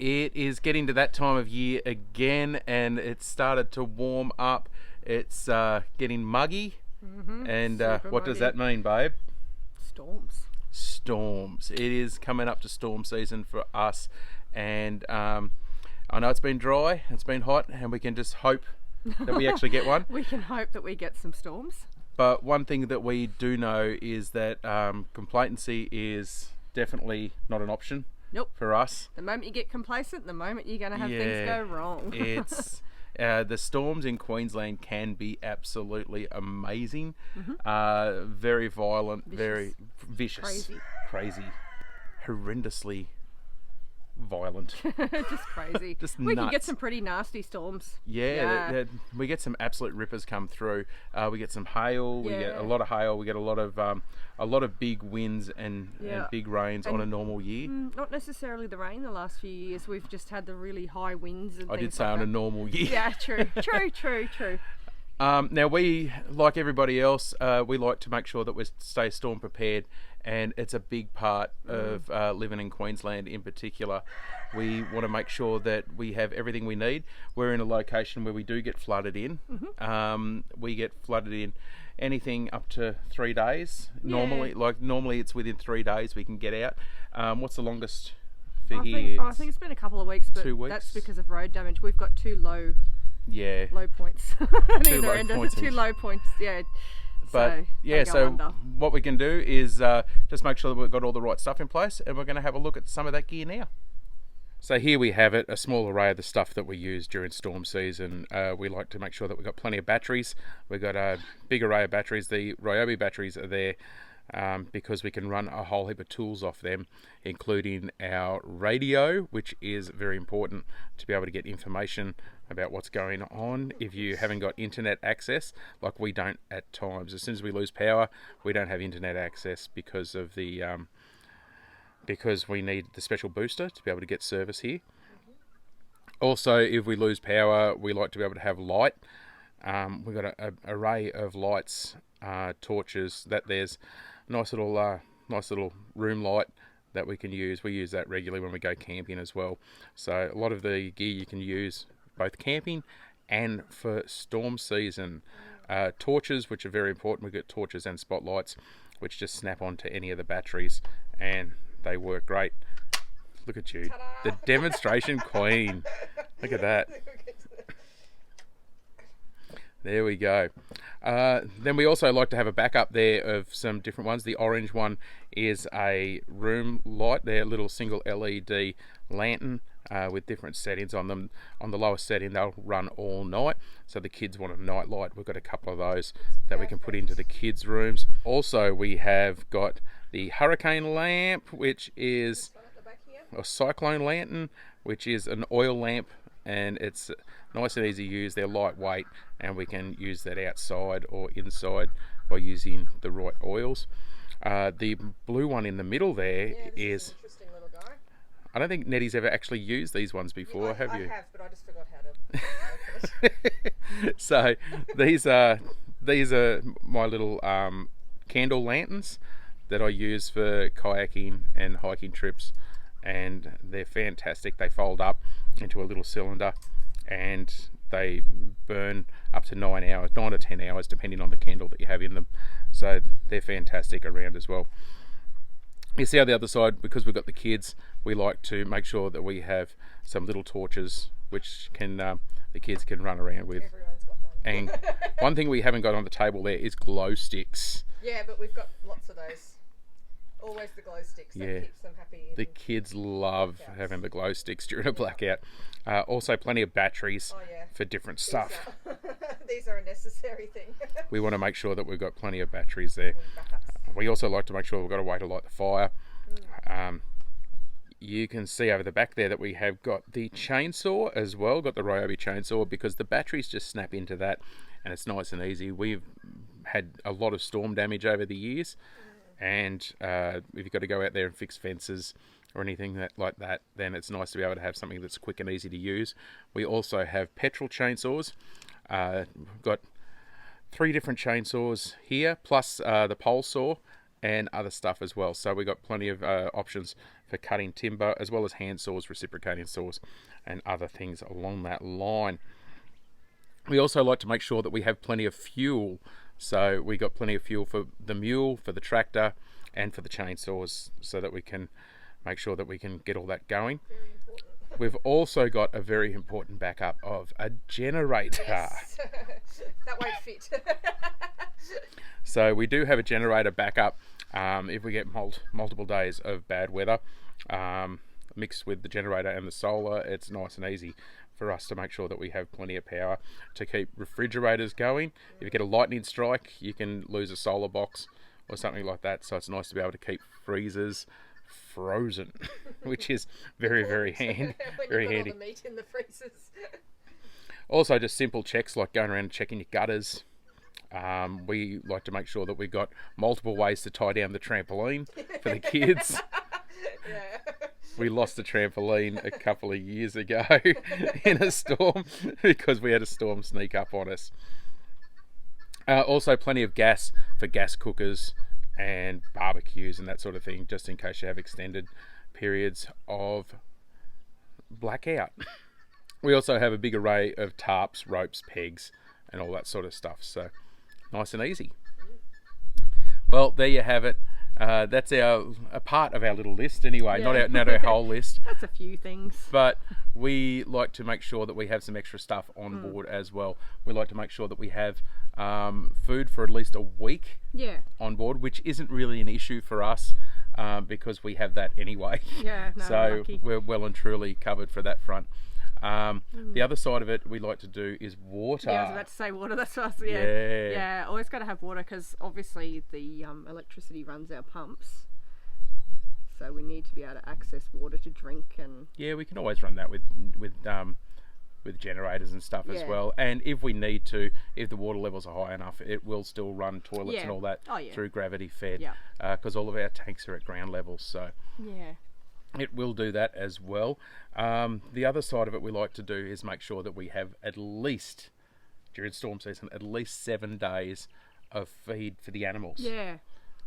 It is getting to that time of year again, and it's started to warm up. It's getting muggy, and what does that mean, babe? Storms. It is coming up to storm season for us, and I know it's been dry, it's been hot, and we can just hope that we actually get one. We can hope that we get some storms. But one thing that we do know is that complacency is definitely not an option. Nope. For us. The moment you get complacent, the moment you're going to have things go wrong. It's the storms in Queensland can be absolutely amazing. Very violent, very vicious, crazy, horrendously violent. Just crazy. We can get some pretty nasty storms. Yeah. We get some absolute rippers come through. We get some hail. We get a lot of hail. We get a lot of big winds and big rains on a normal year. Not necessarily the rain the last few years. We've just had the really high winds and I did say on a normal year. Yeah, true. Now we, like everybody else, we like to make sure that we stay storm prepared, and it's a big part of living in Queensland in particular. We want to make sure that we have everything we need. We're in a location where we do get flooded in. We get flooded in anything up to 3 days normally. Normally it's within 3 days we can get out. What's the longest for here? I think it's been a couple of weeks, but 2 weeks? That's because of road damage. We've got two low points. Two low points. But so what we can do is just make sure that we've got all the right stuff in place, and we're going to have a look at some of that gear now. So here we have it, a small array of the stuff that we use during storm season. We like to make sure that we've got plenty of batteries. We've got a big array of batteries. The Ryobi batteries are there because we can run a whole heap of tools off them, including our radio, which is very important to be able to get information about what's going on if you haven't got internet access, like we don't at times. As soon as we lose power, we don't have internet access because of the because we need the special booster to be able to get service here. Also, if we lose power, we like to be able to have light. We've got an array of lights, torches. That there's a nice little room light that we can use. We use that regularly when we go camping as well. So a lot of the gear you can use both camping and for storm season. Torches, which are very important. We've got torches and spotlights, which just snap onto any of the batteries, and they work great. Look at you. Ta-da! The demonstration queen. Look at that. There we go. Then we also like to have a backup there of some different ones. The orange one is a room light. They're a little single LED lantern with different settings on them. On the lowest setting, they'll run all night. So the kids want a night light. We've got a couple of those that we can put into the kids' rooms. Also, we have got the hurricane lamp, which is a cyclone lantern, which is an oil lamp, and it's nice and easy to use. They're lightweight, and we can use that outside or inside by using the right oils. The blue one in the middle there is interesting little guy. I don't think Nettie's ever actually used these ones before, have you? I have, but I just forgot how to open it. So these are my little candle lanterns that I use for kayaking and hiking trips, and they're fantastic. They fold up into a little cylinder, and they burn up to 9 to 10 hours, depending on the candle that you have in them. So they're fantastic around as well. You see on the other side, because we've got the kids, we like to make sure that we have some little torches which can the kids can run around with. Everyone's got one. And one thing we haven't got on the table there is glow sticks. Yeah, but we've got lots of those. Always the glow sticks that keeps them happy. The kids love having the glow sticks during a blackout. Also plenty of batteries for different stuff. These are a necessary thing. We want to make sure that we've got plenty of batteries there. We also like to make sure we've got a way to light the fire. You can see over the back there that we have got the chainsaw as well, got the Ryobi chainsaw, because the batteries just snap into that and it's nice and easy. We've had a lot of storm damage over the years, and if you've got to go out there and fix fences or anything like that, then it's nice to be able to have something that's quick and easy to use. We also have petrol chainsaws. We've got 3 different chainsaws here, plus the pole saw and other stuff as well. So we've got plenty of options for cutting timber, as well as hand saws, reciprocating saws, and other things along that line. We also like to make sure that we have plenty of fuel. So we got plenty of fuel for the mule, for the tractor, and for the chainsaws, so that we can make sure that we can get all that going. Very important. We've also got a very important backup of a generator. Yes. That won't fit. So we do have a generator backup if we get multiple days of bad weather. Mixed with the generator and the solar, it's nice and easy for us to make sure that we have plenty of power to keep refrigerators going. If you get a lightning strike, you can lose a solar box or something like that. So it's nice to be able to keep freezers frozen, which is very, very handy. Very handy. All the meat in the freezers. Also, just simple checks like going around and checking your gutters. We like to make sure that we've got multiple ways to tie down the trampoline for the kids. Yeah. We lost the trampoline a couple of years ago in a storm because we had a storm sneak up on us. Also, plenty of gas for gas cookers and barbecues and that sort of thing, just in case you have extended periods of blackout. We also have a big array of tarps, ropes, pegs, and all that sort of stuff. So nice and easy. Well, there you have it. That's a part of our little list anyway, Yeah. not our whole list. That's a few things. But we like to make sure that we have some extra stuff on board as well. We like to make sure that we have food for at least a week Yeah. on board, which isn't really an issue for us because we have that anyway. Yeah. No, So lucky. we're well and truly covered for that front. The other side of it we like to do is water. Yeah, I was about to say water. That's what. Yeah. Always got to have water because obviously the electricity runs our pumps, so we need to be able to access water to drink and. Yeah, we can always run that with generators and stuff as Yeah. well. And if we need to, if the water levels are high enough, it will still run toilets Yeah. and all that Oh, yeah. through gravity fed. Yeah. Because all of our tanks are at ground level, so Yeah. it will do that as well. The other side of it we like to do is make sure that we have at least, during storm season, at least 7 days of feed for the animals. Yeah.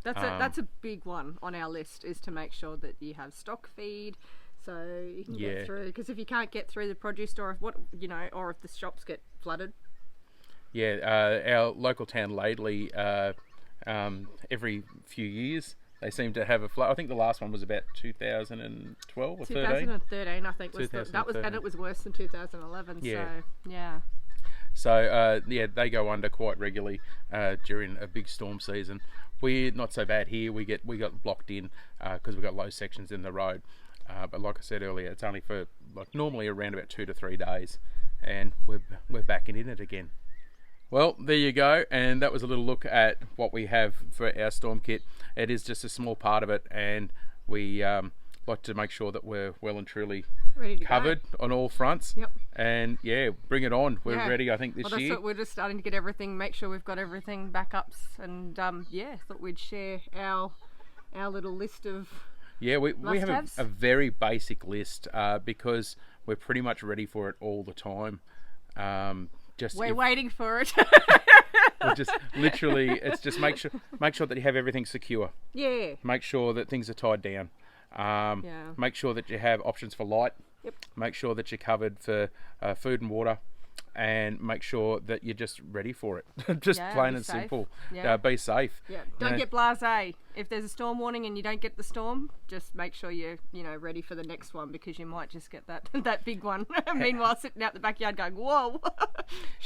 That's a big one on our list, is to make sure that you have stock feed, so you can Yeah. get through. Because if you can't get through the produce store, or if the shops get flooded. Yeah, our local town, Laidley, every few years they seem to have a flood. I think the last one was about 2012 or 13. 2013, I think, was that was, 2013. and it was worse than 2011. Yeah. So yeah. So yeah, they go under quite regularly during a big storm season. We're not so bad here. We got blocked in because we've got low sections in the road. But like I said earlier, it's only for normally around about 2 to 3 days, and we're back in it again. Well, there you go, and that was a little look at what we have for our storm kit. It is just a small part of it, and we like to make sure that we're well and truly Ready to covered on all fronts. Yep. And yeah, bring it on. We're Yeah. ready, I think, this Well, that's year. what we're just starting to get everything. Make sure we've got everything backups, and thought we'd share our little list of. Yeah, we have must-haves. a very basic list because we're pretty much ready for it all the time. We're waiting for it. We're just literally, it's just make sure that you have everything secure. Yeah. Make sure that things are tied down. Make sure that you have options for light. Yep. Make sure that you're covered for food and water, and make sure that you're just ready for it. Just Yeah, plain be and safe. simple. Yeah. Be safe. Yeah. Don't get blasé. If there's a storm warning and you don't get the storm, just make sure you're ready for the next one, because you might just get that big one. Meanwhile, sitting out the backyard going, whoa.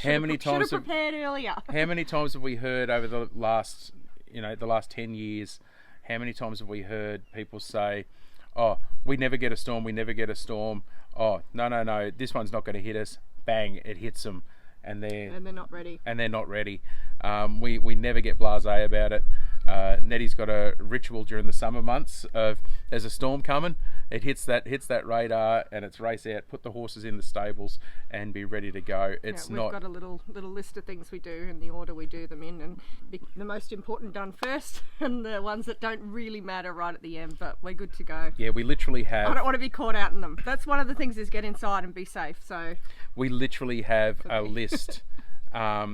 How many times should have prepared earlier? How many times have we heard over the last 10 years? How many times have we heard people say, "Oh, we never get a storm. We never get a storm. Oh, no, this one's not going to hit us." Bang! It hits them, and they're not ready. We never get blasé about it. Nettie's got a ritual during the summer months of there's a storm coming. It hits that radar, and it's race out, put the horses in the stables, and be ready to go. We've got a little list of things we do and the order we do them in, and the most important done first, and the ones that don't really matter right at the end. But we're good to go. Yeah, we literally I have. don't want to be caught out in them. That's one of the things, is get inside and be safe. So We literally have a list, a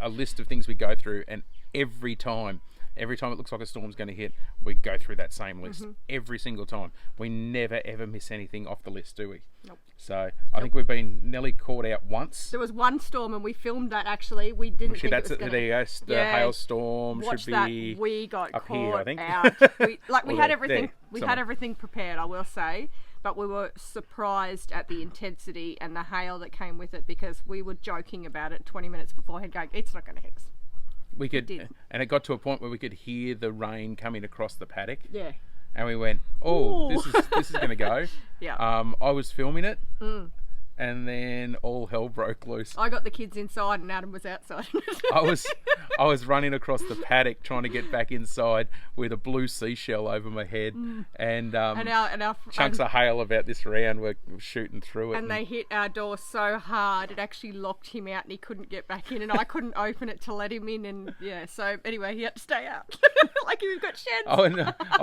list of things we go through, and every time every time it looks like a storm's going to hit, we go through that same list every single time. We never ever miss anything off the list, do we? Nope. So I think we've been nearly caught out once. There was one storm and we filmed that actually. We didn't think That's it was gonna... there you go. The hailstorm Watch should that. be We got up caught here, I think. out. We Or had there, everything. there, We somewhere. had everything prepared, I will say, but we were surprised at the intensity and the hail that came with it because we were joking about it 20 minutes beforehand, going, "It's not going to hit us." We could, did. and it got to a point where we could hear the rain coming across the paddock. Yeah. And we went, "Oh, Ooh. this is going to go." Yeah. I was filming it, and then all hell broke loose. I got the kids inside and Adam was outside. I was running across the paddock trying to get back inside with a blue seashell over my head, and our chunks of hail about this round were shooting through it. and they hit our door so hard it actually locked him out and he couldn't get back in, and I couldn't open it to let him in, and yeah, so anyway he had to stay out. Like we've got sheds. I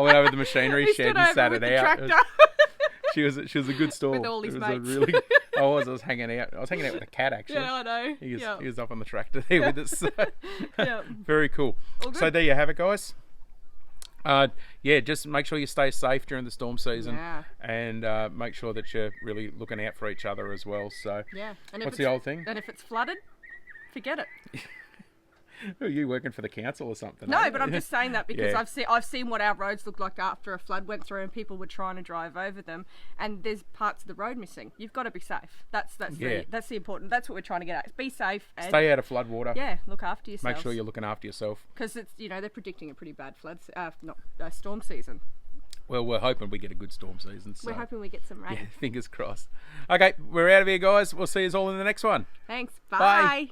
went over the machinery He shed stood and over sat with it the out. tractor. She was a good storm. With all his It mates. I was hanging out. I was hanging out with a cat actually. Yeah, I know. He was up on the tractor there with us. So. Yeah. Very cool. All good. So there you have it, guys. Just make sure you stay safe during the storm season, and make sure that you're really looking out for each other as well. So Yeah. And what's the old thing? And if it's flooded, forget it. Are you working for the council or something? No, but I'm just saying that because Yeah. I've seen what our roads look like after a flood went through and people were trying to drive over them, and there's parts of the road missing. You've got to be safe. That's the important. That's what we're trying to get at. Be safe. And, Stay out of flood water. Yeah, look after yourself. Make sure you're looking after yourself. Because it's they're predicting a pretty bad storm season. Well, we're hoping we get a good storm season. So. We're hoping we get some rain. Yeah, fingers crossed. Okay, we're out of here, guys. We'll see you all in the next one. Thanks. Bye. Bye.